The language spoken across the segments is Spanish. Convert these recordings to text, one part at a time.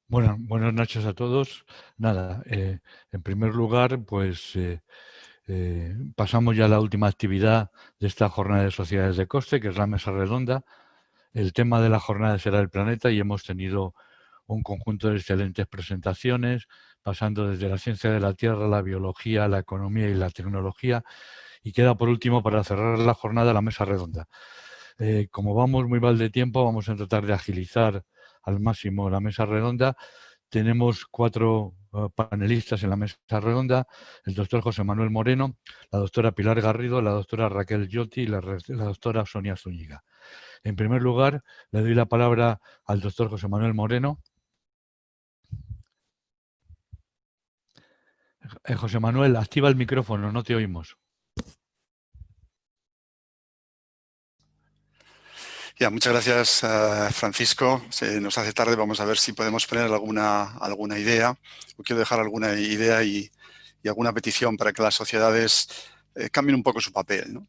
Bueno, buenas noches a todos. Nada, en primer lugar, pues pasamos ya a la última actividad de esta jornada de sociedades de coste, que es la mesa redonda. El tema de la jornada será el planeta y hemos tenido un conjunto de excelentes presentaciones, pasando desde la ciencia de la Tierra, la biología, la economía y la tecnología. Y queda por último, para cerrar la jornada, la mesa redonda. Como vamos muy mal de tiempo, vamos a tratar de agilizar al máximo la mesa redonda. Tenemos cuatro panelistas en la mesa redonda: el doctor José Manuel Moreno, la doctora Pilar Garrido, la doctora Raquel Lloti y la doctora Sonia Zúñiga. En primer lugar, le doy la palabra al doctor José Manuel Moreno. José Manuel, activa el micrófono, no te oímos. Ya, muchas gracias, Francisco. Se nos hace tarde, vamos a ver si podemos poner alguna idea. Quiero dejar alguna idea y alguna petición para que las sociedades cambien un poco su papel, ¿no?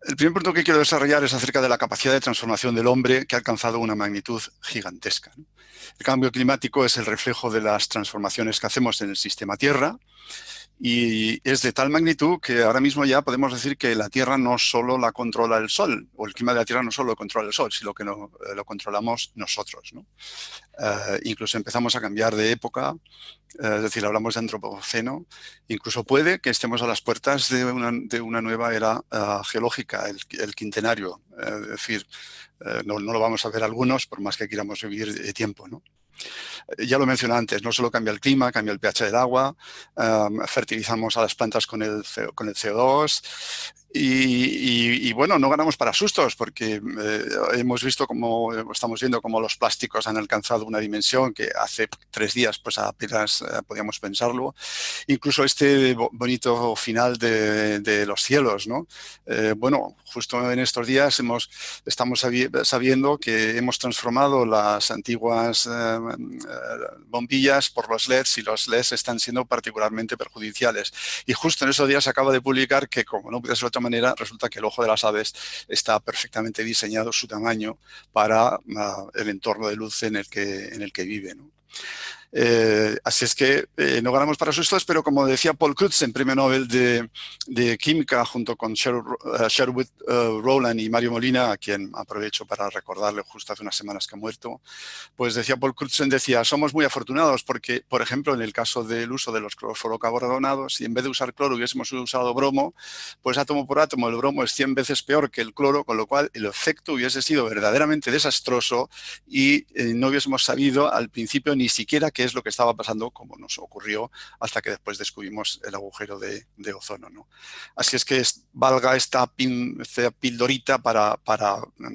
El primer punto que quiero desarrollar es acerca de la capacidad de transformación del hombre, que ha alcanzado una magnitud gigantesca, ¿no? El cambio climático es el reflejo de las transformaciones que hacemos en el sistema Tierra, y es de tal magnitud que ahora mismo ya podemos decir que la Tierra no solo la controla el Sol, o el clima de la Tierra no solo lo controla el Sol, sino que lo controlamos nosotros, ¿no? Incluso empezamos a cambiar de época, es decir, hablamos de antropoceno. Incluso puede que estemos a las puertas de una nueva era geológica, el quintenario. Es decir, no lo vamos a ver algunos, por más que queramos vivir de tiempo, ¿no? Ya lo mencioné antes, no solo cambia el clima, cambia el pH del agua, fertilizamos a las plantas con el CO2 y bueno, no ganamos para sustos porque hemos visto estamos viendo cómo los plásticos han alcanzado una dimensión que hace 3 días pues apenas podíamos pensarlo. Incluso este bonito final de los cielos, ¿no? Bueno, justo en estos días estamos sabiendo que hemos transformado las antiguas bombillas por los LEDs, y los LEDs están siendo particularmente perjudiciales. Y justo en esos días se acaba de publicar que, como no puede ser de otra manera, resulta que el ojo de las aves está perfectamente diseñado, su tamaño, para el entorno de luz en el que vive, ¿no? Así es que no ganamos para sustos, pero como decía Paul Crutzen, premio Nobel de Química, junto con Sherwood Rowland y Mario Molina, a quien aprovecho para recordarle justo hace unas semanas que ha muerto, pues decía Paul Crutzen, somos muy afortunados porque, por ejemplo, en el caso del uso de los clorofluorocarbonados, si en vez de usar cloro hubiésemos usado bromo, pues átomo por átomo el bromo es 100 veces peor que el cloro, con lo cual el efecto hubiese sido verdaderamente desastroso y no hubiésemos sabido al principio ni siquiera qué es lo que estaba pasando, como nos ocurrió hasta que después descubrimos el agujero de ozono, ¿no? Así es que valga esta pildorita para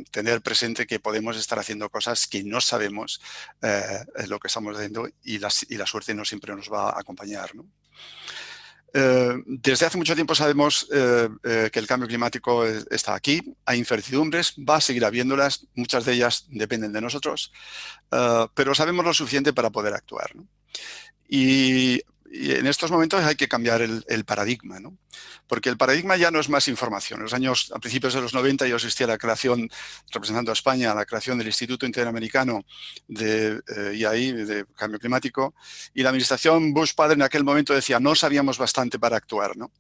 tener presente que podemos estar haciendo cosas que no sabemos lo que estamos haciendo, y la suerte no siempre nos va a acompañar, ¿no? Desde hace mucho tiempo sabemos que el cambio climático está aquí, hay incertidumbres, va a seguir habiéndolas, muchas de ellas dependen de nosotros, pero sabemos lo suficiente para poder actuar, ¿no? Y en estos momentos hay que cambiar el paradigma, ¿no? Porque el paradigma ya no es más información. A principios de los 90 yo asistí a la creación, representando a España, a la creación del Instituto Interamericano de IAI, de Cambio Climático, y la administración Bush padre en aquel momento decía, no sabíamos bastante para actuar, ¿no?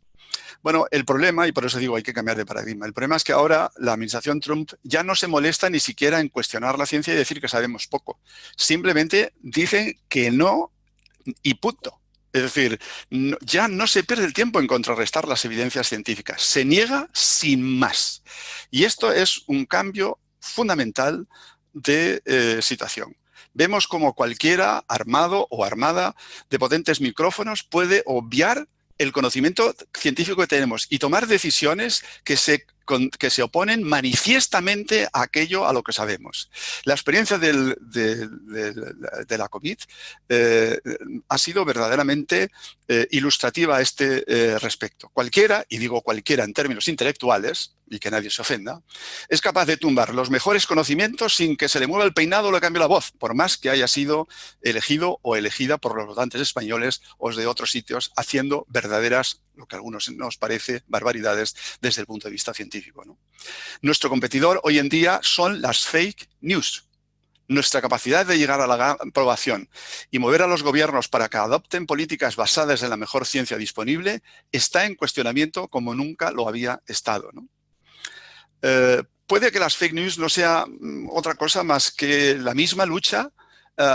Bueno, el problema, y por eso digo hay que cambiar de paradigma, el problema es que ahora la administración Trump ya no se molesta ni siquiera en cuestionar la ciencia y decir que sabemos poco. Simplemente dicen que no y punto. Es decir, ya no se pierde el tiempo en contrarrestar las evidencias científicas. Se niega sin más. Y esto es un cambio fundamental de situación. Vemos como cualquiera, armado o armada de potentes micrófonos, puede obviar el conocimiento científico que tenemos y tomar decisiones que se oponen manifiestamente a aquello a lo que sabemos. La experiencia de la COVID ha sido verdaderamente ilustrativa a este respecto. Cualquiera, y digo cualquiera en términos intelectuales, y que nadie se ofenda, es capaz de tumbar los mejores conocimientos sin que se le mueva el peinado o le cambie la voz, por más que haya sido elegido o elegida por los votantes españoles o de otros sitios, haciendo verdaderas, lo que a algunos nos parece, barbaridades desde el punto de vista científico, ¿no? Nuestro competidor hoy en día son las fake news. Nuestra capacidad de llegar a la aprobación y mover a los gobiernos para que adopten políticas basadas en la mejor ciencia disponible está en cuestionamiento como nunca lo había estado, ¿no? Puede que las fake news no sea otra cosa más que la misma lucha,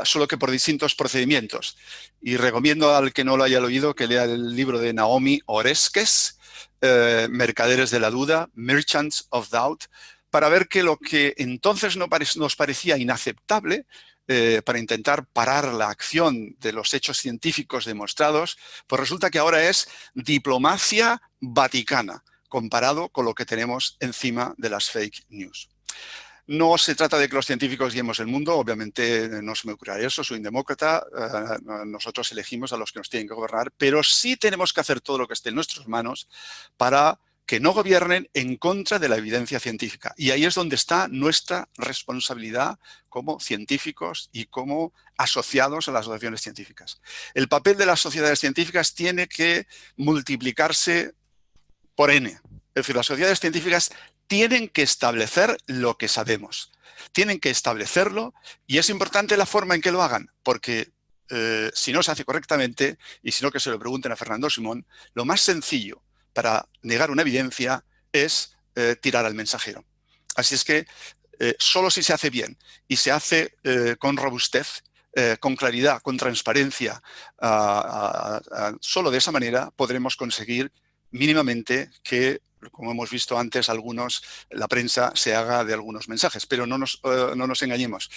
solo que por distintos procedimientos. Y recomiendo al que no lo haya oído que lea el libro de Naomi Oreskes, Mercaderes de la Duda, Merchants of Doubt, para ver que lo que entonces nos parecía inaceptable para intentar parar la acción de los hechos científicos demostrados, pues resulta que ahora es diplomacia vaticana, comparado con lo que tenemos encima de las fake news. No se trata de que los científicos guiemos el mundo, obviamente no se me ocurrirá eso, soy un demócrata, nosotros elegimos a los que nos tienen que gobernar, pero sí tenemos que hacer todo lo que esté en nuestras manos para que no gobiernen en contra de la evidencia científica. Y ahí es donde está nuestra responsabilidad como científicos y como asociados a las asociaciones científicas. El papel de las sociedades científicas tiene que multiplicarse por N. Es decir, las sociedades científicas tienen que establecer lo que sabemos. Tienen que establecerlo y es importante la forma en que lo hagan, porque si no se hace correctamente, y si no que se lo pregunten a Fernando Simón, lo más sencillo para negar una evidencia es tirar al mensajero. Así es que solo si se hace bien y se hace con robustez, con claridad, con transparencia, solo de esa manera podremos conseguir mínimamente que, como hemos visto antes, la prensa se haga de algunos mensajes, pero no nos engañemos.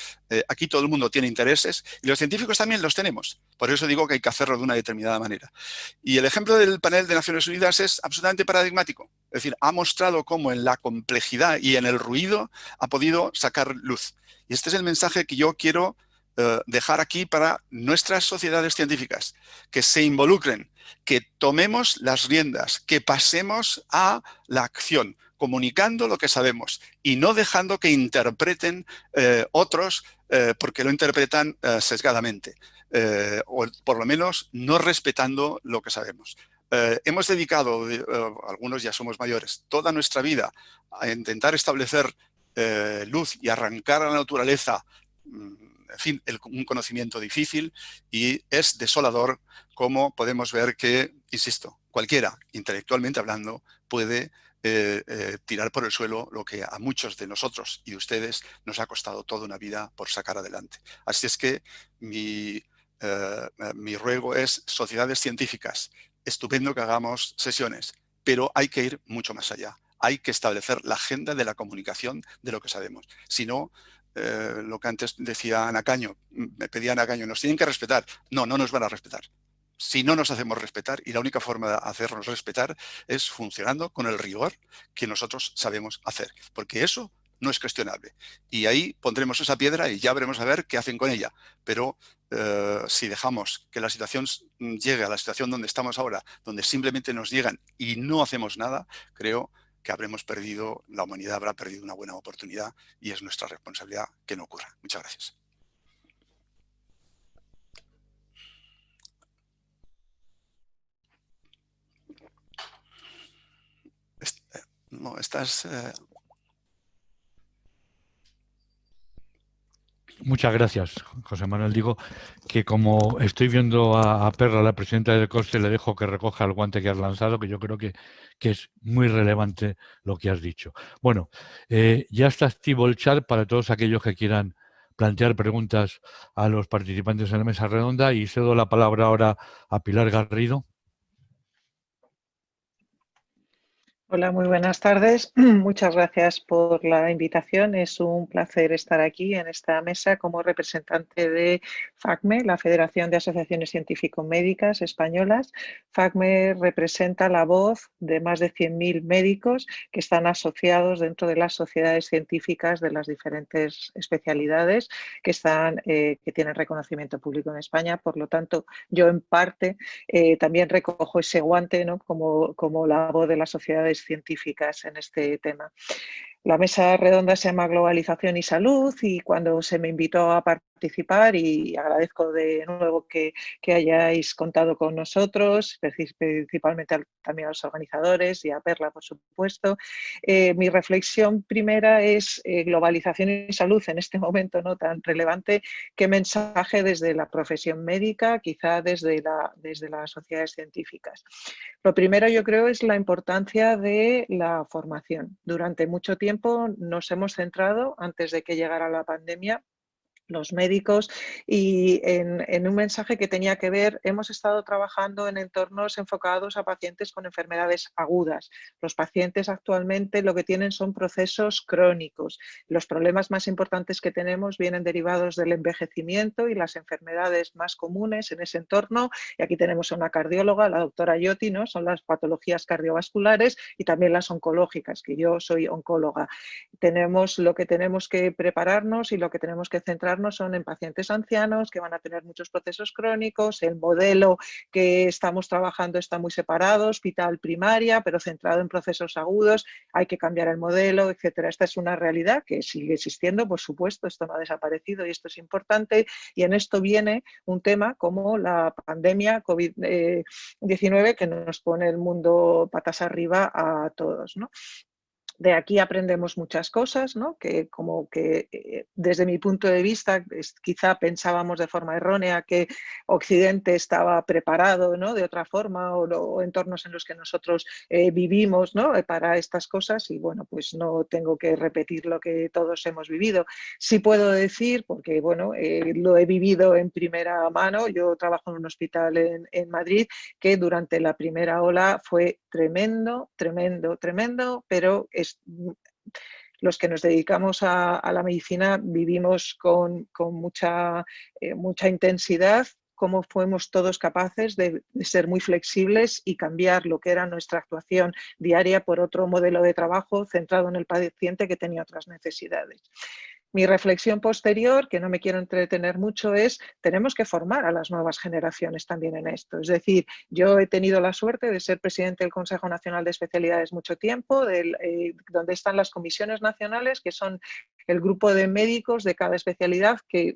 Aquí todo el mundo tiene intereses y los científicos también los tenemos. Por eso digo que hay que hacerlo de una determinada manera. Y el ejemplo del panel de Naciones Unidas es absolutamente paradigmático. Es decir, ha mostrado cómo en la complejidad y en el ruido ha podido sacar luz. Y este es el mensaje que yo quiero dejar aquí para nuestras sociedades científicas, que se involucren, que tomemos las riendas, que pasemos a la acción, comunicando lo que sabemos y no dejando que interpreten otros porque lo interpretan sesgadamente, o por lo menos no respetando lo que sabemos. Hemos dedicado, algunos ya somos mayores, toda nuestra vida a intentar establecer luz y arrancar a la naturaleza, en fin, un conocimiento difícil, y es desolador cómo podemos ver que, insisto, cualquiera, intelectualmente hablando, puede tirar por el suelo lo que a muchos de nosotros y de ustedes nos ha costado toda una vida por sacar adelante. Así es que mi ruego es: sociedades científicas, estupendo que hagamos sesiones, pero hay que ir mucho más allá. Hay que establecer la agenda de la comunicación de lo que sabemos. Si no, lo que antes decía Ana Caño, me pedía Ana Caño, nos tienen que respetar. No, no nos van a respetar. Si no nos hacemos respetar, y la única forma de hacernos respetar es funcionando con el rigor que nosotros sabemos hacer, porque eso no es cuestionable. Y ahí pondremos esa piedra y ya veremos a ver qué hacen con ella. Pero si dejamos que la situación llegue a la situación donde estamos ahora, donde simplemente nos llegan y no hacemos nada, creo que la humanidad habrá perdido una buena oportunidad, y es nuestra responsabilidad que no ocurra. Muchas gracias. No, estás... Muchas gracias, José Manuel. Digo que como estoy viendo a Perla, la presidenta del COSTE, le dejo que recoja el guante que has lanzado, que yo creo que es muy relevante lo que has dicho. Bueno, ya está activo el chat para todos aquellos que quieran plantear preguntas a los participantes en la mesa redonda, y cedo la palabra ahora a Pilar Garrido. Hola, muy buenas tardes. Muchas gracias por la invitación. Es un placer estar aquí en esta mesa como representante de FACME, la Federación de Asociaciones Científico-Médicas Españolas. FACME representa la voz de más de 100.000 médicos que están asociados dentro de las sociedades científicas de las diferentes especialidades que tienen reconocimiento público en España. Por lo tanto, yo en parte también recojo ese guante, ¿no?, como la voz de las sociedades científicas en este tema. La mesa redonda se llama Globalización y Salud, y cuando se me invitó a participar participar y agradezco de nuevo que hayáis contado con nosotros, principalmente también a los organizadores y a Perla, por supuesto. Mi reflexión primera es globalización y salud en este momento no tan relevante. ¿Qué mensaje desde la profesión médica, quizá desde las sociedades científicas? Lo primero, yo creo, es la importancia de la formación. Durante mucho tiempo nos hemos centrado, antes de que llegara la pandemia, los médicos, y en un mensaje que tenía que ver, hemos estado trabajando en entornos enfocados a pacientes con enfermedades agudas. Los pacientes actualmente lo que tienen son procesos crónicos. Los problemas más importantes que tenemos vienen derivados del envejecimiento y las enfermedades más comunes en ese entorno. Y aquí tenemos a una cardióloga, la doctora Yotti, ¿no? Son las patologías cardiovasculares y también las oncológicas, que yo soy oncóloga. Lo que tenemos que prepararnos y lo que tenemos que centrarnos son en pacientes ancianos que van a tener muchos procesos crónicos. El modelo que estamos trabajando está muy separado, hospital primaria, pero centrado en procesos agudos. Hay que cambiar el modelo, etcétera. Esta es una realidad que sigue existiendo, por supuesto, esto no ha desaparecido y esto es importante. Y en esto viene un tema como la pandemia COVID-19 que nos pone el mundo patas arriba a todos, ¿no? De aquí aprendemos muchas cosas, ¿no? Que desde mi punto de vista quizá pensábamos de forma errónea que Occidente estaba preparado, ¿no? De otra forma o entornos en los que nosotros vivimos, ¿no? Para estas cosas y bueno, pues no tengo que repetir lo que todos hemos vivido. Sí puedo decir, porque bueno, lo he vivido en primera mano, yo trabajo en un hospital en Madrid, que durante la primera ola fue tremendo, pero los que nos dedicamos a la medicina vivimos con mucha intensidad cómo fuimos todos capaces de ser muy flexibles y cambiar lo que era nuestra actuación diaria por otro modelo de trabajo centrado en el paciente que tenía otras necesidades. Mi reflexión posterior, que no me quiero entretener mucho, es tenemos que formar a las nuevas generaciones también en esto. Es decir, yo he tenido la suerte de ser presidente del Consejo Nacional de Especialidades mucho tiempo, donde están las comisiones nacionales, que son el grupo de médicos de cada especialidad que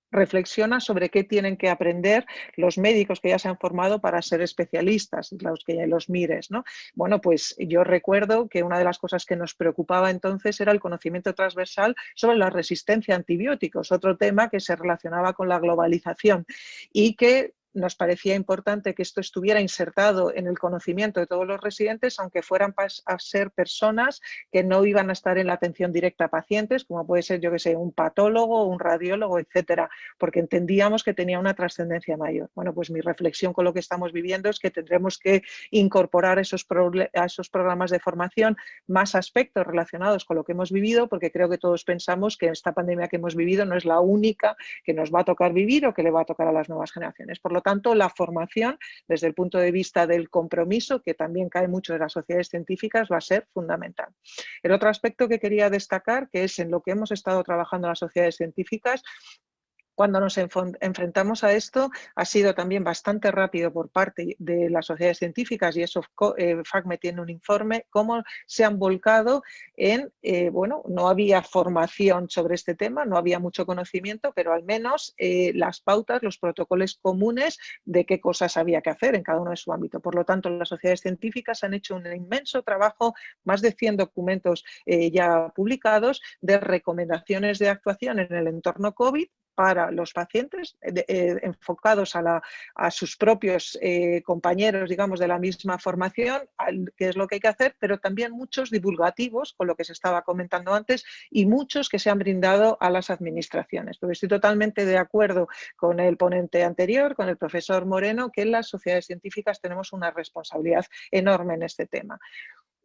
reflexiona sobre qué tienen que aprender los médicos que ya se han formado para ser especialistas, los MIRES, ¿no? Bueno, pues yo recuerdo que una de las cosas que nos preocupaba entonces era el conocimiento transversal sobre la resistencia a antibióticos, otro tema que se relacionaba con la globalización y que nos parecía importante que esto estuviera insertado en el conocimiento de todos los residentes, aunque fueran a ser personas que no iban a estar en la atención directa a pacientes, como puede ser, yo que sé, un patólogo, un radiólogo, etcétera, porque entendíamos que tenía una trascendencia mayor. Bueno, pues mi reflexión con lo que estamos viviendo es que tendremos que incorporar a esos programas de formación más aspectos relacionados con lo que hemos vivido, porque creo que todos pensamos que esta pandemia que hemos vivido no es la única que nos va a tocar vivir o que le va a tocar a las nuevas generaciones. Por lo tanto, la formación, desde el punto de vista del compromiso, que también cae mucho de las sociedades científicas, va a ser fundamental. El otro aspecto que quería destacar, que es en lo que hemos estado trabajando las sociedades científicas, cuando nos enfrentamos a esto, ha sido también bastante rápido por parte de las sociedades científicas, y eso FACME tiene un informe, cómo se han volcado en, bueno, no había formación sobre este tema, no había mucho conocimiento, pero al menos las pautas, los protocolos comunes de qué cosas había que hacer en cada uno de su ámbito. Por lo tanto, las sociedades científicas han hecho un inmenso trabajo, más de 100 documentos ya publicados, de recomendaciones de actuación en el entorno COVID, para los pacientes, enfocados a sus propios compañeros, digamos, de la misma formación, qué es lo que hay que hacer, pero también muchos divulgativos, con lo que se estaba comentando antes, y muchos que se han brindado a las administraciones. Porque estoy totalmente de acuerdo con el ponente anterior, con el profesor Moreno, que en las sociedades científicas tenemos una responsabilidad enorme en este tema.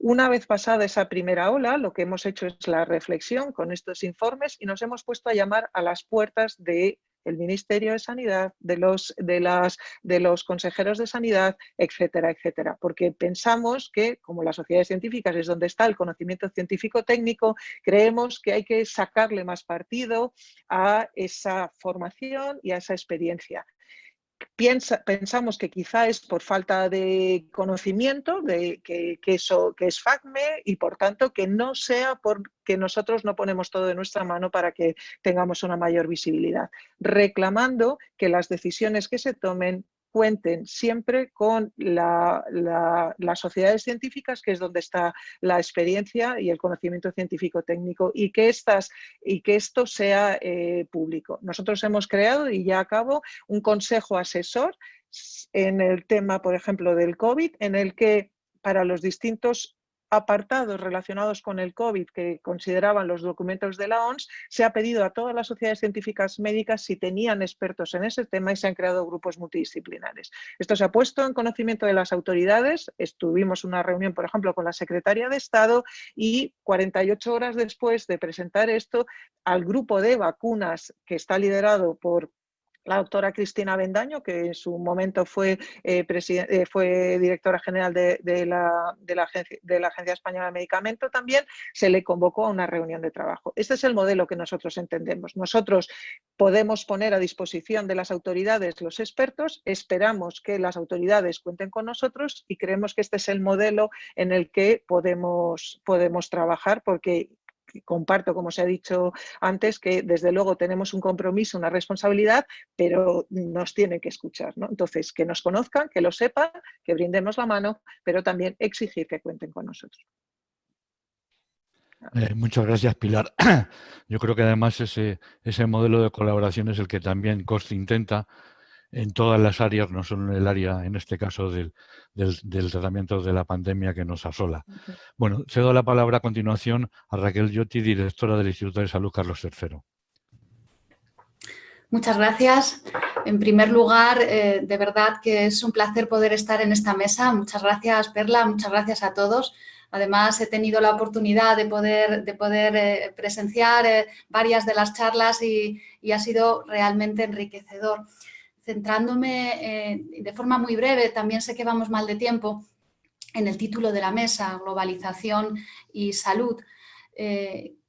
Una vez pasada esa primera ola, lo que hemos hecho es la reflexión con estos informes y nos hemos puesto a llamar a las puertas del Ministerio de Sanidad, de los consejeros de sanidad, etcétera, etcétera. Porque pensamos que, como las sociedades científicas es donde está el conocimiento científico-técnico, creemos que hay que sacarle más partido a esa formación y a esa experiencia. pensamos que quizá es por falta de conocimiento de que es FACME y por tanto que no sea porque nosotros no ponemos todo de nuestra mano para que tengamos una mayor visibilidad, reclamando que las decisiones que se tomen cuenten siempre con las sociedades científicas, que es donde está la experiencia y el conocimiento científico-técnico, y que esto sea público. Nosotros hemos creado, y ya acabo, un consejo asesor en el tema, por ejemplo, del COVID, en el que para los distintos apartados relacionados con el COVID que consideraban los documentos de la OMS, se ha pedido a todas las sociedades científicas médicas si tenían expertos en ese tema y se han creado grupos multidisciplinares. Esto se ha puesto en conocimiento de las autoridades. Tuvimos una reunión, por ejemplo, con la Secretaria de Estado y 48 horas después de presentar esto al grupo de vacunas que está liderado por la doctora Cristina Bendaño, que en su momento fue directora general de la Agencia Española de Medicamento, también se le convocó a una reunión de trabajo. Este es el modelo que nosotros entendemos. Nosotros podemos poner a disposición de las autoridades los expertos, esperamos que las autoridades cuenten con nosotros y creemos que este es el modelo en el que podemos trabajar, porque comparto, como se ha dicho antes, que desde luego tenemos un compromiso, una responsabilidad, pero nos tienen que escuchar, ¿no? Entonces, que nos conozcan, que lo sepan, que brindemos la mano, pero también exigir que cuenten con nosotros. Muchas gracias, Pilar. Yo creo que además ese modelo de colaboración es el que también COSCE intenta en todas las áreas, no solo en el área, en este caso, del tratamiento de la pandemia que nos asola. Bueno, cedo la palabra a continuación a Raquel Lloti, directora del Instituto de Salud Carlos III. Muchas gracias. En primer lugar, de verdad que es un placer poder estar en esta mesa. Muchas gracias, Perla, muchas gracias a todos. Además, he tenido la oportunidad de poder presenciar varias de las charlas y ha sido realmente enriquecedor. Centrándome de forma muy breve, también sé que vamos mal de tiempo, en el título de la mesa, globalización y salud.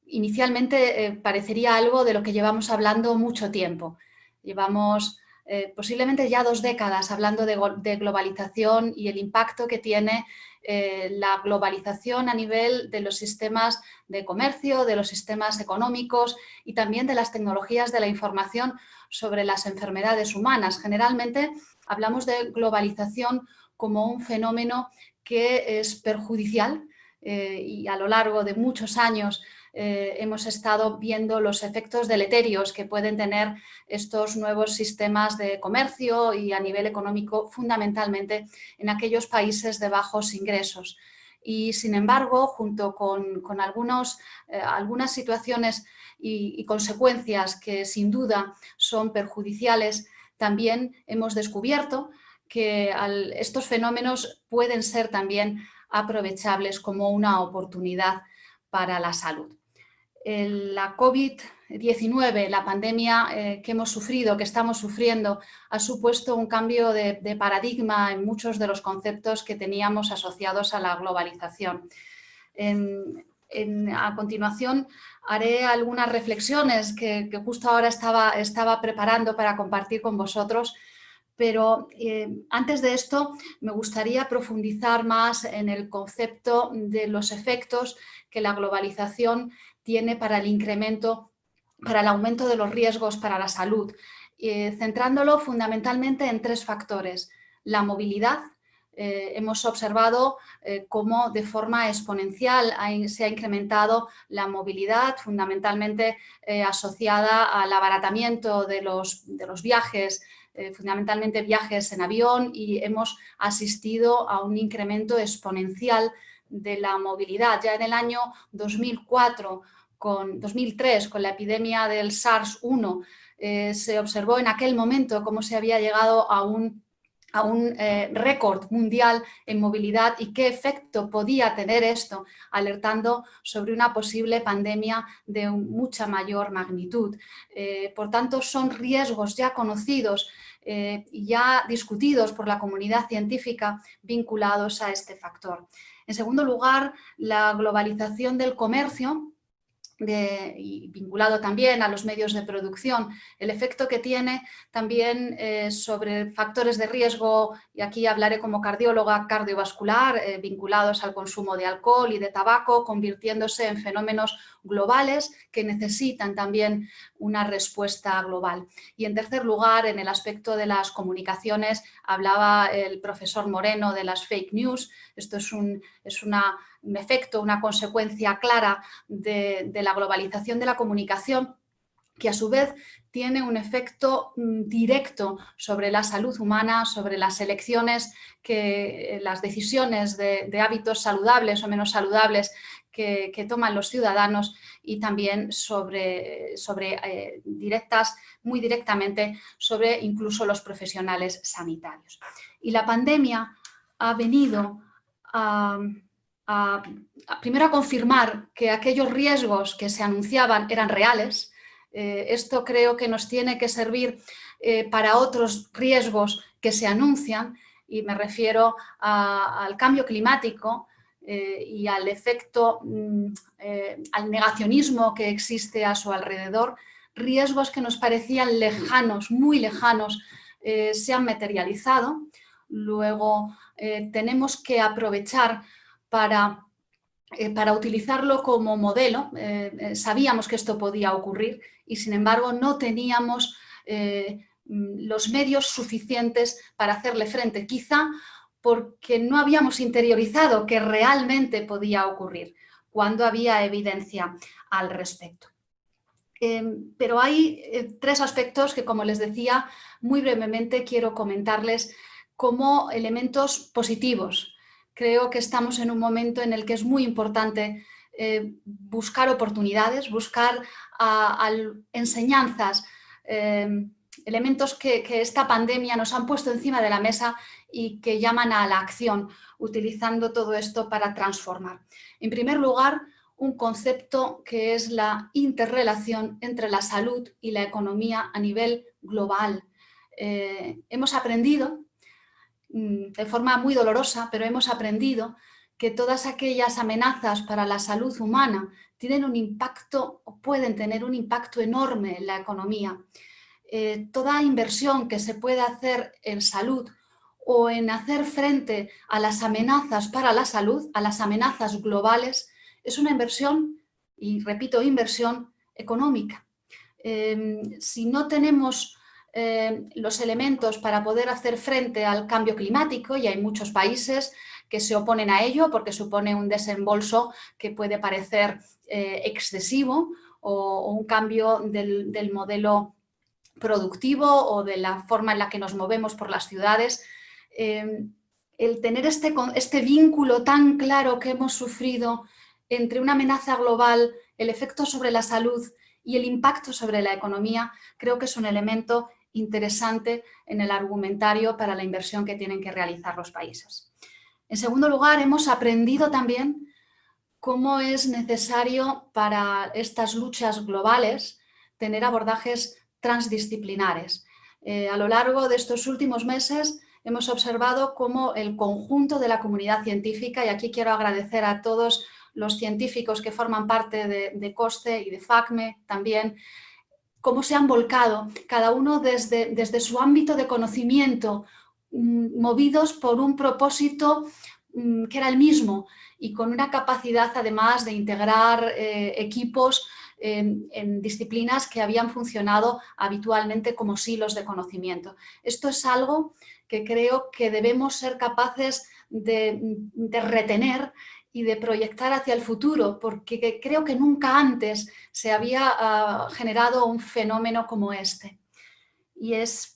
Inicialmente parecería algo de lo que llevamos hablando mucho tiempo. Llevamos posiblemente ya 2 décadas hablando de globalización y el impacto que tiene la globalización a nivel de los sistemas de comercio, de los sistemas económicos y también de las tecnologías de la información sobre las enfermedades humanas. Generalmente hablamos de globalización como un fenómeno que es perjudicial y a lo largo de muchos años hemos estado viendo los efectos deleterios que pueden tener estos nuevos sistemas de comercio y a nivel económico, fundamentalmente en aquellos países de bajos ingresos. Y sin embargo, junto con algunas situaciones y consecuencias que sin duda son perjudiciales, también hemos descubierto que estos fenómenos pueden ser también aprovechables como una oportunidad para la salud. La COVID-19, la pandemia que hemos sufrido, que estamos sufriendo, ha supuesto un cambio de paradigma en muchos de los conceptos que teníamos asociados a la globalización. A continuación haré algunas reflexiones que justo ahora estaba preparando para compartir con vosotros, pero antes de esto me gustaría profundizar más en el concepto de los efectos que la globalización tiene para el aumento de los riesgos para la salud, centrándolo fundamentalmente en 3 factores. La movilidad. Hemos observado cómo de forma exponencial se ha incrementado la movilidad, fundamentalmente asociada al abaratamiento de los viajes, fundamentalmente viajes en avión, y hemos asistido a un incremento exponencial de la movilidad. Ya en el año 2003, con la epidemia del SARS-1, se observó en aquel momento cómo se había llegado a un récord mundial en movilidad y qué efecto podía tener esto, alertando sobre una posible pandemia de mucha mayor magnitud. Por tanto, son riesgos ya conocidos y ya discutidos por la comunidad científica vinculados a este factor. En segundo lugar, la globalización del comercio y vinculado también a los medios de producción, el efecto que tiene también sobre factores de riesgo, y aquí hablaré como cardióloga, cardiovascular, vinculados al consumo de alcohol y de tabaco, convirtiéndose en fenómenos globales que necesitan también una respuesta global. Y en tercer lugar, en el aspecto de las comunicaciones, hablaba el profesor Moreno de las fake news. Esto es un efecto, una consecuencia clara de la globalización de la comunicación, que a su vez tiene un efecto directo sobre la salud humana, sobre las elecciones, las decisiones de hábitos saludables o menos saludables que toman los ciudadanos, y también muy directamente sobre incluso los profesionales sanitarios. Y la pandemia ha venido primero a confirmar que aquellos riesgos que se anunciaban eran reales. Esto creo que nos tiene que servir para otros riesgos que se anuncian, y me refiero al cambio climático y al efecto, al negacionismo que existe a su alrededor. Riesgos que nos parecían lejanos, muy lejanos, se han materializado. Luego tenemos que aprovechar para utilizarlo como modelo. Sabíamos que esto podía ocurrir y, sin embargo, no teníamos los medios suficientes para hacerle frente, quizá porque no habíamos interiorizado que realmente podía ocurrir cuando había evidencia al respecto. Pero hay tres aspectos que, como les decía, muy brevemente quiero comentarles como elementos positivos. Creo que estamos en un momento en el que es muy importante buscar oportunidades, buscar enseñanzas, elementos que esta pandemia nos han puesto encima de la mesa y que llaman a la acción, utilizando todo esto para transformar. En primer lugar, un concepto que es la interrelación entre la salud y la economía a nivel global. Hemos aprendido, de forma muy dolorosa, pero hemos aprendido que todas aquellas amenazas para la salud humana tienen un impacto, o pueden tener un impacto enorme en la economía. Toda inversión que se pueda hacer en salud o en hacer frente a las amenazas para la salud, a las amenazas globales, es una inversión, y repito, inversión económica. Si no tenemos los elementos para poder hacer frente al cambio climático, y hay muchos países que se oponen a ello porque supone un desembolso que puede parecer excesivo, o un cambio del modelo productivo o de la forma en la que nos movemos por las ciudades. El tener este vínculo tan claro que hemos sufrido entre una amenaza global, el efecto sobre la salud y el impacto sobre la economía, creo que es un elemento interesante en el argumentario para la inversión que tienen que realizar los países. En segundo lugar, hemos aprendido también cómo es necesario para estas luchas globales tener abordajes transdisciplinares. A lo largo de estos últimos meses hemos observado cómo el conjunto de la comunidad científica, y aquí quiero agradecer a todos los científicos que forman parte de COSTE y de FACME también, cómo se han volcado, cada uno desde su ámbito de conocimiento, movidos por un propósito que era el mismo, y con una capacidad además de integrar equipos en disciplinas que habían funcionado habitualmente como silos de conocimiento. Esto es algo que creo que debemos ser capaces de retener y de proyectar hacia el futuro, porque creo que nunca antes se había generado un fenómeno como este. Y es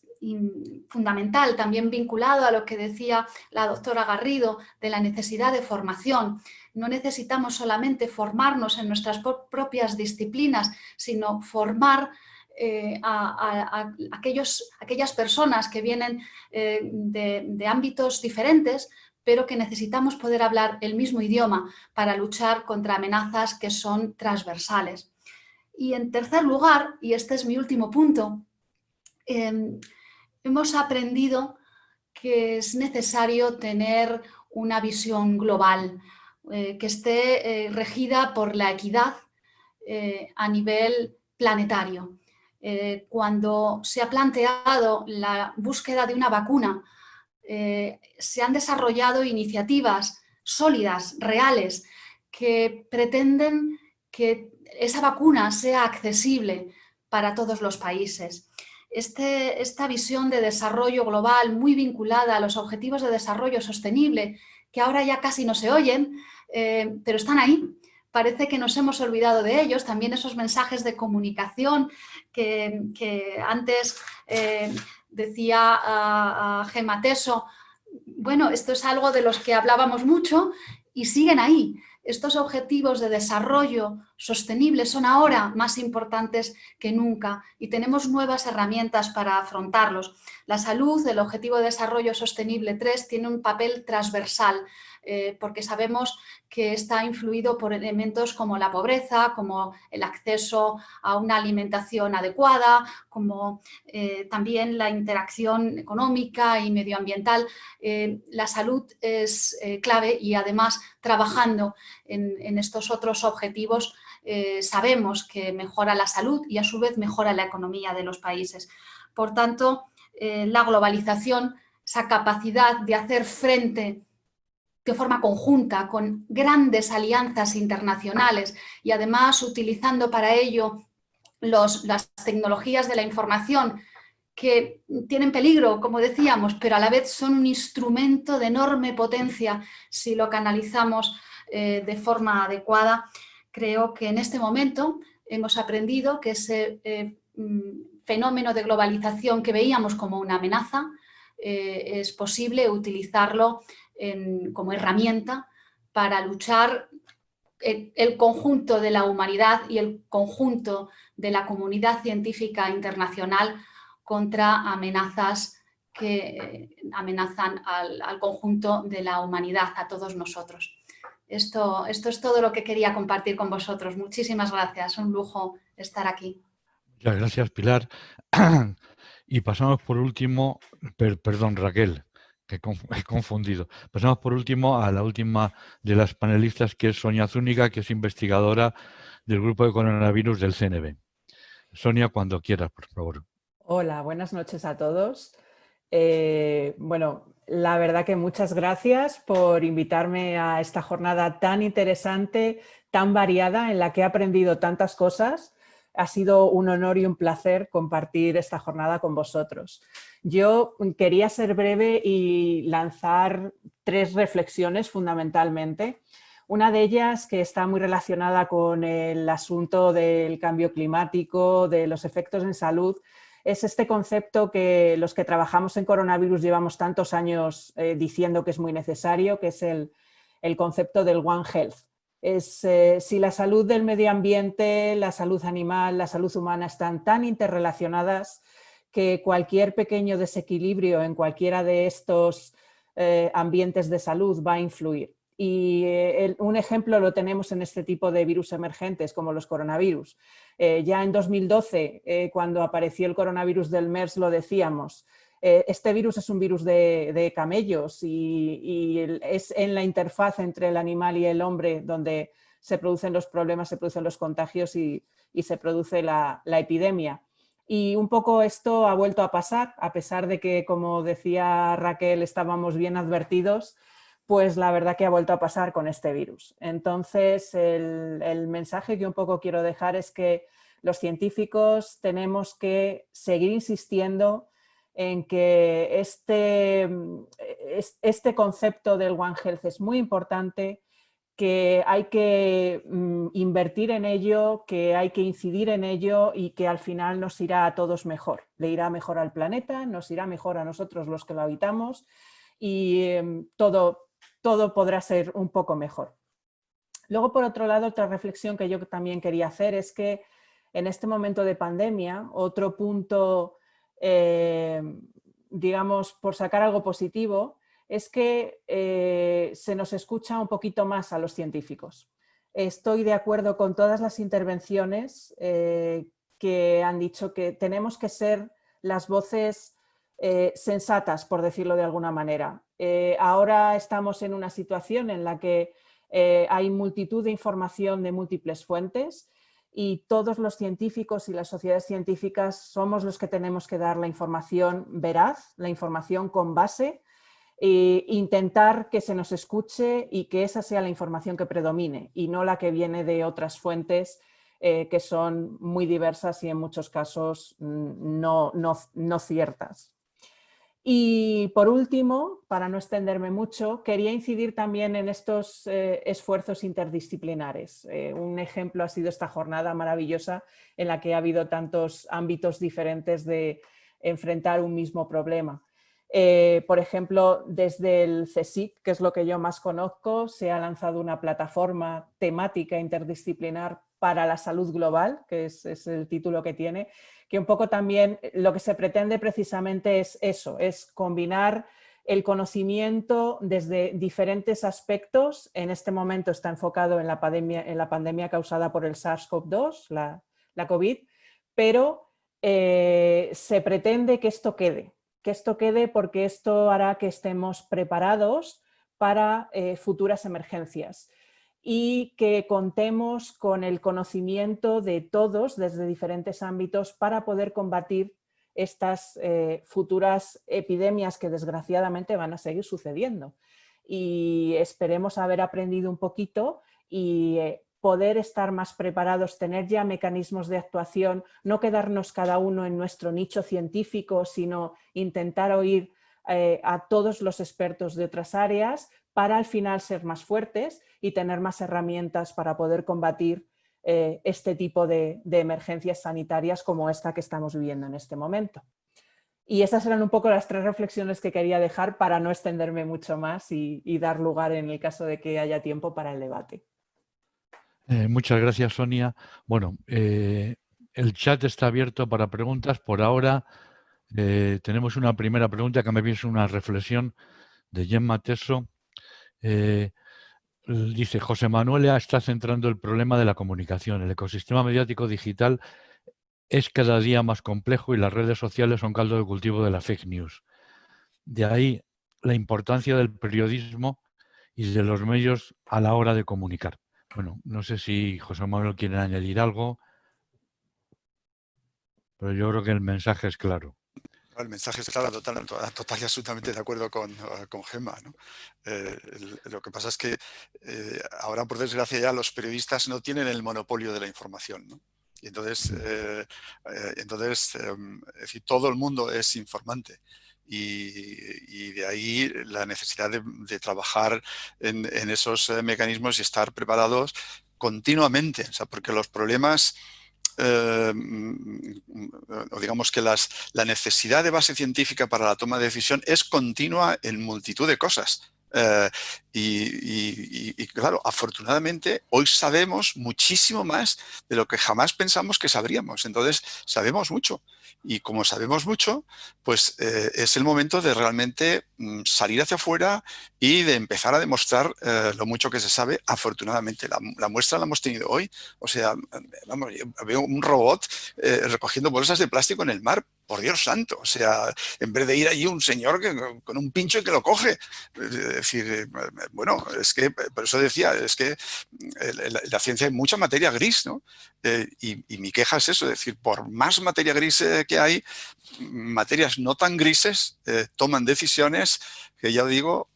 fundamental, también vinculado a lo que decía la doctora Garrido de la necesidad de formación. No necesitamos solamente formarnos en nuestras propias disciplinas, sino formar a aquellas personas que vienen de ámbitos diferentes, pero que necesitamos poder hablar el mismo idioma para luchar contra amenazas que son transversales. Y en tercer lugar, y este es mi último punto, hemos aprendido que es necesario tener una visión global que esté regida por la equidad, a nivel planetario. Cuando se ha planteado la búsqueda de una vacuna, se han desarrollado iniciativas sólidas, reales, que pretenden que esa vacuna sea accesible para todos los países. Esta visión de desarrollo global muy vinculada a los objetivos de desarrollo sostenible, que ahora ya casi no se oyen, pero están ahí. Parece que nos hemos olvidado de ellos. También esos mensajes de comunicación que antes decía a Gemma Teso. Bueno, esto es algo de los que hablábamos mucho y siguen ahí. Estos objetivos de desarrollo sostenible son ahora más importantes que nunca y tenemos nuevas herramientas para afrontarlos. La salud, el Objetivo de Desarrollo Sostenible 3, tiene un papel transversal porque sabemos que está influido por elementos como la pobreza, como el acceso a una alimentación adecuada, como también la interacción económica y medioambiental. La salud es clave y además trabajando en estos otros objetivos sabemos que mejora la salud y a su vez mejora la economía de los países. Por tanto, la globalización, esa capacidad de hacer frente de forma conjunta con grandes alianzas internacionales y además utilizando para ello las tecnologías de la información que tienen peligro, como decíamos, pero a la vez son un instrumento de enorme potencia si lo canalizamos de forma adecuada. Creo que en este momento hemos aprendido que ese fenómeno de globalización que veíamos como una amenaza es posible utilizarlo como herramienta para luchar el conjunto de la humanidad y el conjunto de la comunidad científica internacional contra amenazas que amenazan al conjunto de la humanidad, a todos nosotros. Esto es todo lo que quería compartir con vosotros. Muchísimas gracias, un lujo estar aquí. Muchas gracias, Pilar. Y pasamos por último, perdón, Raquel, que he confundido. Pasamos por último a la última de las panelistas, que es Sonia Zúñiga, que es investigadora del grupo de coronavirus del CNV. Sonia, cuando quieras, por favor. Hola, buenas noches a todos. Bueno, la verdad que muchas gracias por invitarme a esta jornada tan interesante, tan variada, en la que he aprendido tantas cosas. Ha sido un honor y un placer compartir esta jornada con vosotros. Yo quería ser breve y lanzar 3 reflexiones fundamentalmente. Una de ellas, que está muy relacionada con el asunto del cambio climático, de los efectos en salud, es este concepto que los que trabajamos en coronavirus llevamos tantos años diciendo que es muy necesario, que es el concepto del One Health. Si la salud del medio ambiente, la salud animal, la salud humana están tan interrelacionadas que cualquier pequeño desequilibrio en cualquiera de estos ambientes de salud va a influir. Y un ejemplo lo tenemos en este tipo de virus emergentes como los coronavirus. Ya en 2012, cuando apareció el coronavirus del MERS, lo decíamos. Este virus es un virus de camellos y es en la interfaz entre el animal y el hombre donde se producen los problemas, se producen los contagios y se produce la epidemia. Y un poco esto ha vuelto a pasar, a pesar de que, como decía Raquel, estábamos bien advertidos, pues la verdad que ha vuelto a pasar con este virus. Entonces, el mensaje que un poco quiero dejar es que los científicos tenemos que seguir insistiendo en que este concepto del One Health es muy importante, que hay que invertir en ello, que hay que incidir en ello y que al final nos irá a todos mejor. Le irá mejor al planeta, nos irá mejor a nosotros los que lo habitamos y todo podrá ser un poco mejor. Luego, por otro lado, otra reflexión que yo también quería hacer es que en este momento de pandemia, otro punto, digamos, por sacar algo positivo, es que se nos escucha un poquito más a los científicos. Estoy de acuerdo con todas las intervenciones que han dicho que tenemos que ser las voces sensatas, por decirlo de alguna manera. Ahora estamos en una situación en la que hay multitud de información de múltiples fuentes y todos los científicos y las sociedades científicas somos los que tenemos que dar la información veraz, la información con base, e intentar que se nos escuche y que esa sea la información que predomine y no la que viene de otras fuentes que son muy diversas y en muchos casos no ciertas. Y por último, para no extenderme mucho, quería incidir también en estos esfuerzos interdisciplinares. Un ejemplo ha sido esta jornada maravillosa en la que ha habido tantos ámbitos diferentes de enfrentar un mismo problema. Por ejemplo, desde el CSIC, que es lo que yo más conozco, se ha lanzado una plataforma temática interdisciplinar para la salud global, que es el título que tiene, que un poco también lo que se pretende precisamente es eso, es combinar el conocimiento desde diferentes aspectos. En este momento está enfocado en la pandemia causada por el SARS-CoV-2, la COVID, pero se pretende que esto quede porque esto hará que estemos preparados para futuras emergencias y que contemos con el conocimiento de todos desde diferentes ámbitos para poder combatir estas futuras epidemias que desgraciadamente van a seguir sucediendo. Y esperemos haber aprendido un poquito y poder estar más preparados, tener ya mecanismos de actuación, no quedarnos cada uno en nuestro nicho científico, sino intentar oír a todos los expertos de otras áreas para al final ser más fuertes y tener más herramientas para poder combatir este tipo de emergencias sanitarias como esta que estamos viviendo en este momento. Y esas eran un poco las 3 reflexiones que quería dejar para no extenderme mucho más y dar lugar, en el caso de que haya tiempo, para el debate. Muchas gracias, Sonia. Bueno, el chat está abierto para preguntas. Por ahora tenemos una primera pregunta que me viene una reflexión de Gemma Teso. Dice, José Manuel está centrando el problema de la comunicación. El ecosistema mediático digital es cada día más complejo y las redes sociales son caldo de cultivo de la fake news. De ahí la importancia del periodismo y de los medios a la hora de comunicar. Bueno, no sé si José Manuel quiere añadir algo, pero yo creo que el mensaje es claro. El mensaje es claro, total y absolutamente de acuerdo con Gemma, ¿no? Lo que pasa es que ahora, por desgracia, ya los periodistas no tienen el monopolio de la información, ¿no? Y entonces, es decir, todo el mundo es informante. Y de ahí la necesidad de trabajar en esos mecanismos y estar preparados continuamente, o sea, porque los problemas, o digamos que la necesidad de base científica para la toma de decisión es continua en multitud de cosas. Y claro, afortunadamente hoy sabemos muchísimo más de lo que jamás pensamos que sabríamos. Entonces, sabemos mucho. Y como sabemos mucho, pues es el momento de realmente salir hacia afuera y de empezar a demostrar lo mucho que se sabe, afortunadamente. La muestra la hemos tenido hoy. O sea, vamos, yo veo un robot recogiendo bolsas de plástico en el mar. Por Dios santo, o sea, en vez de ir allí un señor con un pincho y que lo coge. Es decir, bueno, es que, por eso decía, es que la ciencia hay mucha materia gris, ¿no? Y mi queja es eso, es decir, por más materia gris que hay, materias no tan grises toman decisiones que, ya digo,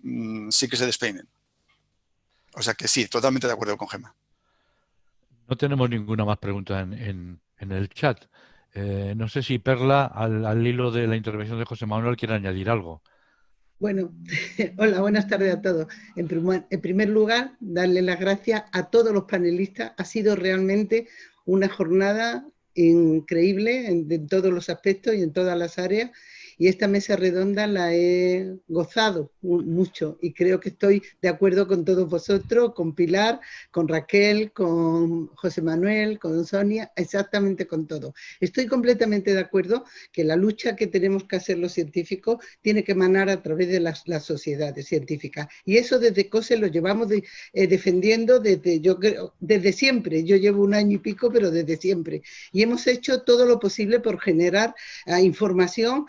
sí que se despeinen. O sea que sí, totalmente de acuerdo con Gemma. No tenemos ninguna más pregunta en el chat. No sé si Perla, al hilo de la intervención de José Manuel, quiere añadir algo. Bueno, hola, buenas tardes a todos. En primer lugar, darle las gracias a todos los panelistas. Ha sido realmente una jornada increíble en todos los aspectos y en todas las áreas. Y esta mesa redonda la he gozado mucho y creo que estoy de acuerdo con todos vosotros, con Pilar, con Raquel, con José Manuel, con Sonia, exactamente con todo. Estoy completamente de acuerdo que la lucha que tenemos que hacer los científicos tiene que emanar a través de las sociedades científicas. Y eso desde COSE lo llevamos defendiendo desde siempre. Yo llevo 1 año y pico, pero desde siempre. Y hemos hecho todo lo posible por generar información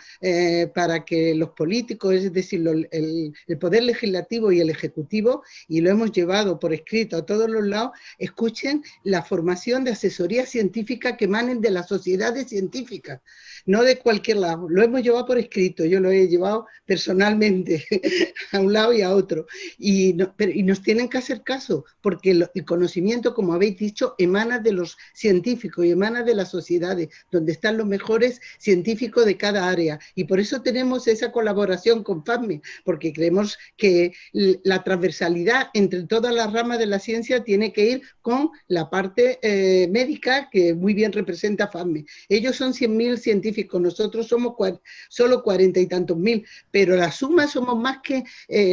para que los políticos, es decir, el Poder Legislativo y el Ejecutivo, y lo hemos llevado por escrito a todos los lados, escuchen la formación de asesoría científica que emanen de las sociedades científicas, no de cualquier lado. Lo hemos llevado por escrito, yo lo he llevado personalmente a un lado y a otro. Y nos tienen que hacer caso, porque el conocimiento, como habéis dicho, emana de los científicos y emana de las sociedades, donde están los mejores científicos de cada área. Y por eso tenemos esa colaboración con FACME, porque creemos que la transversalidad entre todas las ramas de la ciencia tiene que ir con la parte médica, que muy bien representa FACME. Ellos son 100.000 científicos, nosotros somos solo 40 y tantos mil, pero la suma somos más que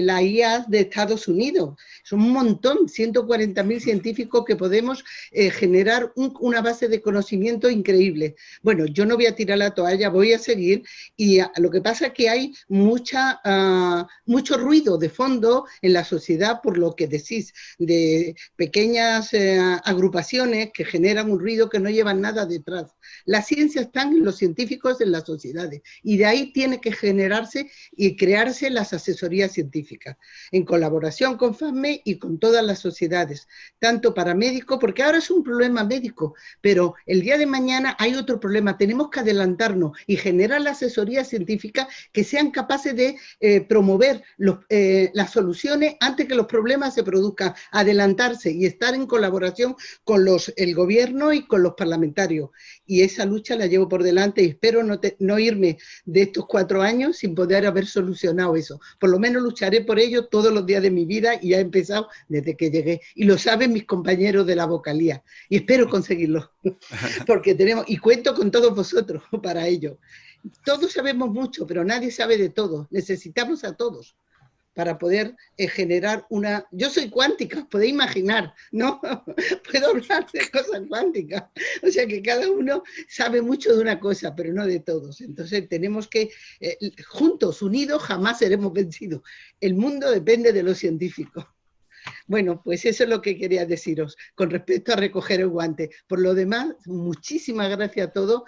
la IA de Estados Unidos. Son un montón, 140.000 científicos que podemos generar una base de conocimiento increíble. Bueno, yo no voy a tirar la toalla, voy a seguir, y lo que pasa es que hay mucho ruido de fondo en la sociedad, por lo que decís, de pequeñas agrupaciones que generan un ruido que no llevan nada detrás. La ciencia está en los científicos, en las sociedades, y de ahí tiene que generarse y crearse las asesorías científicas, en colaboración con FACME y con todas las sociedades, tanto para médicos, porque ahora es un problema médico, pero el día de mañana hay otro problema. Tenemos que adelantarnos y generar la asesoría científica que sean capaces de promover las soluciones antes que los problemas se produzcan, adelantarse y estar en colaboración con el gobierno y con los parlamentarios. Y esa lucha la llevo por delante y espero no irme de estos 4 años sin poder haber solucionado eso. Por lo menos lucharé por ello todos los días de mi vida, y ha empezado desde que llegué. Y lo saben mis compañeros de la vocalía. Y espero conseguirlo, porque y cuento con todos vosotros para ello. Todos sabemos mucho, pero nadie sabe de todo. Necesitamos a todos para poder generar una... Yo soy cuántica, podéis imaginar, ¿no? Puedo hablar de cosas cuánticas. O sea que cada uno sabe mucho de una cosa, pero no de todos. Entonces tenemos que, juntos, unidos, jamás seremos vencidos. El mundo depende de los científicos. Bueno, pues eso es lo que quería deciros con respecto a recoger el guante. Por lo demás, muchísimas gracias a todos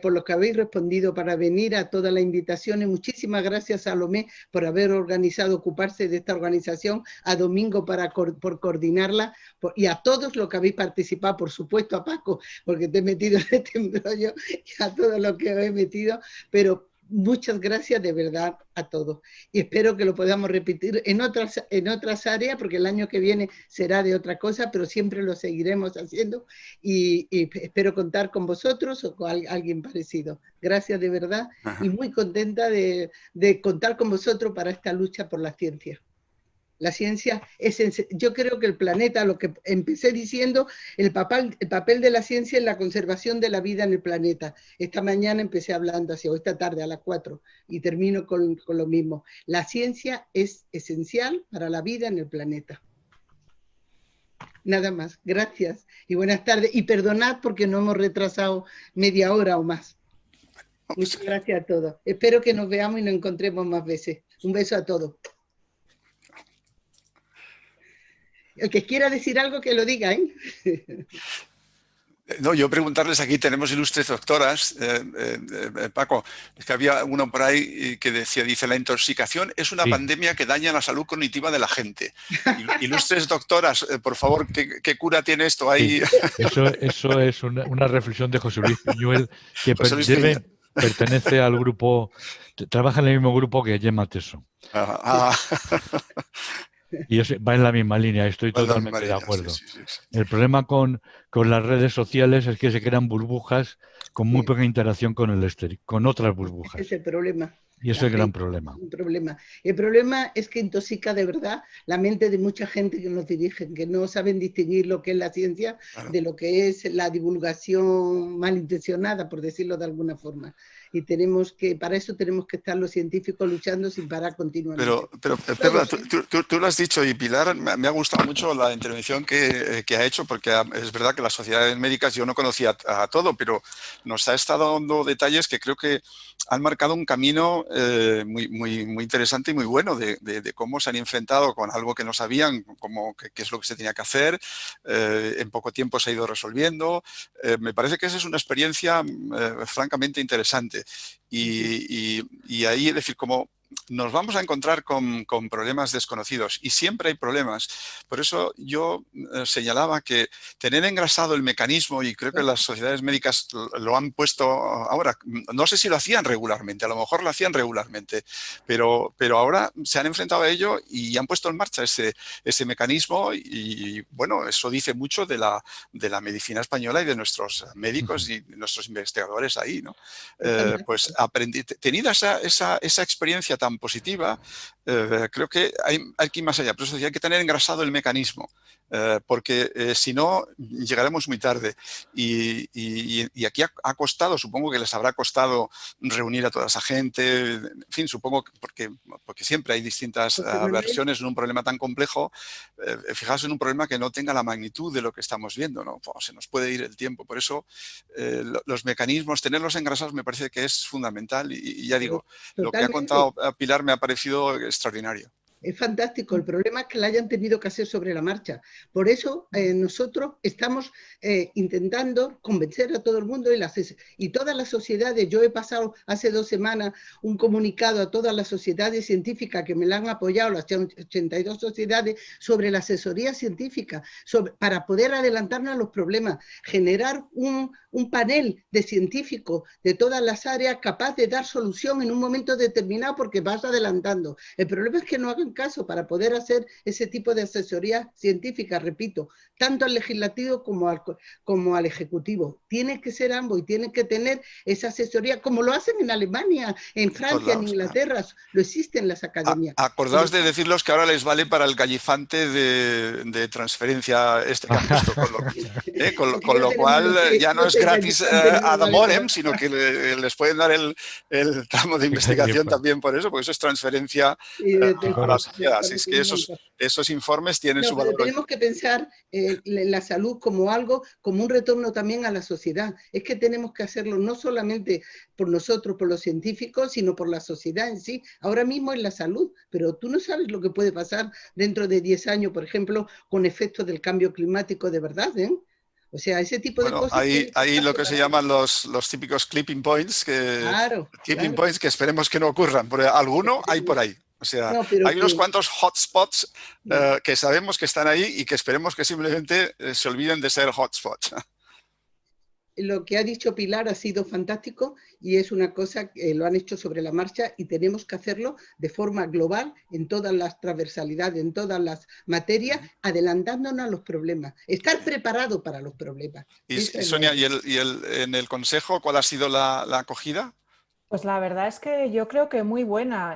por lo que habéis respondido para venir a todas las invitaciones. Muchísimas gracias a Salomé por haber organizado, ocuparse de esta organización, a Domingo por coordinarla, y a todos los que habéis participado, por supuesto a Paco, porque te he metido en este embrollo, y a todos los que os he metido, pero muchas gracias de verdad a todos, y espero que lo podamos repetir en otras áreas, porque el año que viene será de otra cosa, pero siempre lo seguiremos haciendo, y espero contar con vosotros o con alguien parecido. Gracias de verdad. Ajá. Y muy contenta de contar con vosotros para esta lucha por la ciencia. La ciencia yo creo que el planeta, lo que empecé diciendo, el papel de la ciencia en la conservación de la vida en el planeta. Esta mañana empecé hablando así, o esta tarde a las 4, y termino con lo mismo. La ciencia es esencial para la vida en el planeta. Nada más. Gracias y buenas tardes. Y perdonad porque no hemos retrasado media hora o más. Muchas gracias a todos. Espero que nos veamos y nos encontremos más veces. Un beso a todos. El que quiera decir algo, que lo diga, ¿eh? No, yo preguntarles, aquí tenemos ilustres doctoras, Paco, es que había uno por ahí que dice, la intoxicación es una pandemia que daña la salud cognitiva de la gente. Ilustres doctoras, por favor, ¿qué cura tiene esto ahí? Sí, eso es una reflexión de José Luis Piñuel, que pertenece al grupo, trabaja en el mismo grupo que Gemma Teso. Y va en la misma línea, estoy totalmente de acuerdo. Sí. El problema con las redes sociales es que se crean burbujas con muy poca interacción con el exterior, con otras burbujas. Ese es el problema. Y ese es el gran problema. El problema es que intoxica de verdad la mente de mucha gente que nos dirigen, que no saben distinguir lo que es la ciencia de lo que es la divulgación malintencionada, por decirlo de alguna forma. Y para eso tenemos que estar los científicos luchando sin parar continuamente. Pero Perla, tú lo has dicho, y Pilar, me ha gustado mucho la intervención que ha hecho, porque es verdad que las sociedades médicas yo no conocía a todo, pero nos ha estado dando detalles que creo que han marcado un camino muy interesante y muy bueno de cómo se han enfrentado con algo que no sabían, qué es lo que se tenía que hacer. En poco tiempo se ha ido resolviendo. Me parece que esa es una experiencia francamente interesante. Y ahí, es decir, como nos vamos a encontrar con problemas desconocidos y siempre hay problemas. Por eso yo señalaba que tener engrasado el mecanismo, y creo que las sociedades médicas lo han puesto ahora, no sé si lo hacían regularmente, a lo mejor lo hacían regularmente, pero ahora se han enfrentado a ello y han puesto en marcha ese mecanismo y bueno, eso dice mucho de la medicina española y de nuestros médicos y de nuestros investigadores ahí, ¿no? Pues tenida esa experiencia tan positiva, creo que hay que ir más allá. Por eso hay que tener engrasado el mecanismo, porque si no, llegaremos muy tarde. Y aquí ha costado, supongo que les habrá costado reunir a toda esa gente, en fin, supongo que porque siempre hay distintas versiones en un problema tan complejo. Fijaos en un problema que no tenga la magnitud de lo que estamos viendo, ¿no? Pues se nos puede ir el tiempo. Por eso los mecanismos, tenerlos engrasados me parece que es fundamental y ya digo, lo que ha contado Pilar me ha parecido extraordinario. Es fantástico. El problema es que la hayan tenido que hacer sobre la marcha. Por eso nosotros estamos intentando convencer a todo el mundo y todas las sociedades. Yo he pasado hace 2 semanas un comunicado a todas las sociedades científicas que me la han apoyado, las 82 sociedades, sobre la asesoría científica, para poder adelantarnos a los problemas, generar un panel de científicos de todas las áreas capaz de dar solución en un momento determinado porque vas adelantando. El problema es que no hagan caso para poder hacer ese tipo de asesoría científica, repito, tanto al legislativo como al ejecutivo. Tiene que ser ambos y tienen que tener esa asesoría, como lo hacen en Alemania, en Francia, en Inglaterra, lo existen las academias. Acordaos de decirlos que ahora les vale para el gallifante de transferencia que han puesto, con lo cual ya no es gratis ad morem, sino que les pueden dar el tramo de investigación también por eso, porque eso es transferencia a la sociedad. Así es que esos informes tienen su valor. Tenemos que pensar en la salud como un retorno también a la sociedad. Es que tenemos que hacerlo no solamente por nosotros, por los científicos, sino por la sociedad en sí. Ahora mismo es la salud, pero tú no sabes lo que puede pasar dentro de 10 años, por ejemplo, con efectos del cambio climático de verdad, ¿eh? O sea, ese tipo de cosas. Hay lo que se llaman los típicos clipping points, points que esperemos que no ocurran, porque alguno hay por ahí. O sea, hay unos cuantos hotspots que sabemos que están ahí y que esperemos que simplemente se olviden de ser hotspots. Lo que ha dicho Pilar ha sido fantástico y es una cosa que lo han hecho sobre la marcha y tenemos que hacerlo de forma global en todas las transversalidades, en todas las materias, adelantándonos a los problemas, estar preparado para los problemas. Y Sonia, en el Consejo cuál ha sido la acogida? Pues la verdad es que yo creo que muy buena.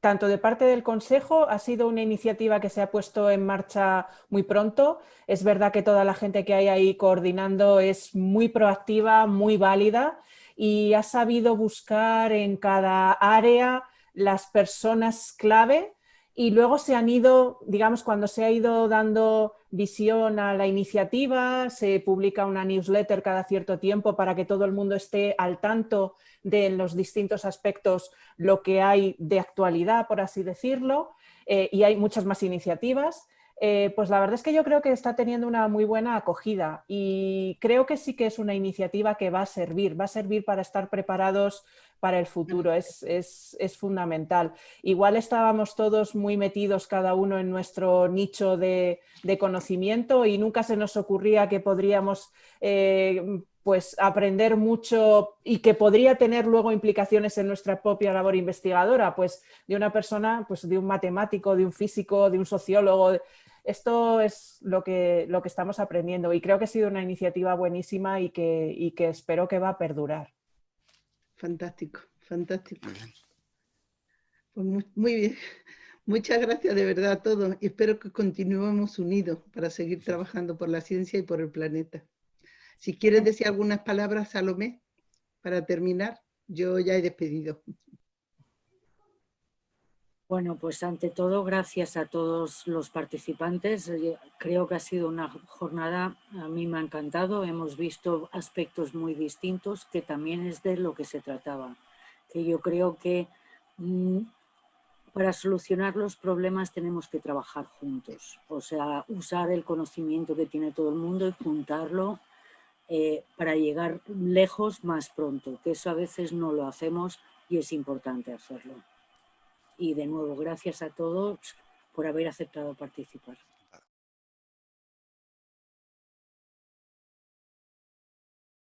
Tanto de parte del Consejo ha sido una iniciativa que se ha puesto en marcha muy pronto. Es verdad que toda la gente que hay ahí coordinando es muy proactiva, muy válida y ha sabido buscar en cada área las personas clave. Y luego se han ido, digamos, cuando se ha ido dando visión a la iniciativa, se publica una newsletter cada cierto tiempo para que todo el mundo esté al tanto de los distintos aspectos, lo que hay de actualidad, por así decirlo, y hay muchas más iniciativas. Pues la verdad es que yo creo que está teniendo una muy buena acogida y creo que sí que es una iniciativa que va a servir para estar preparados para el futuro, es fundamental. Igual estábamos todos muy metidos cada uno en nuestro nicho de conocimiento y nunca se nos ocurría que podríamos pues aprender mucho y que podría tener luego implicaciones en nuestra propia labor investigadora, pues de una persona, pues de un matemático, de un físico, de un sociólogo. Esto es lo que estamos aprendiendo y creo que ha sido una iniciativa buenísima y que espero que va a perdurar. Fantástico, fantástico. Pues muy bien. Muchas gracias de verdad a todos y espero que continuemos unidos para seguir trabajando por la ciencia y por el planeta. Si quieres decir algunas palabras, Salomé, para terminar, yo ya he despedido. Bueno, pues ante todo, gracias a todos los participantes. Creo que ha sido una jornada, a mí me ha encantado. Hemos visto aspectos muy distintos, que también es de lo que se trataba. Que yo creo que para solucionar los problemas tenemos que trabajar juntos. O sea, usar el conocimiento que tiene todo el mundo y juntarlo para llegar lejos más pronto. Que eso a veces no lo hacemos y es importante hacerlo. Y de nuevo, gracias a todos por haber aceptado participar.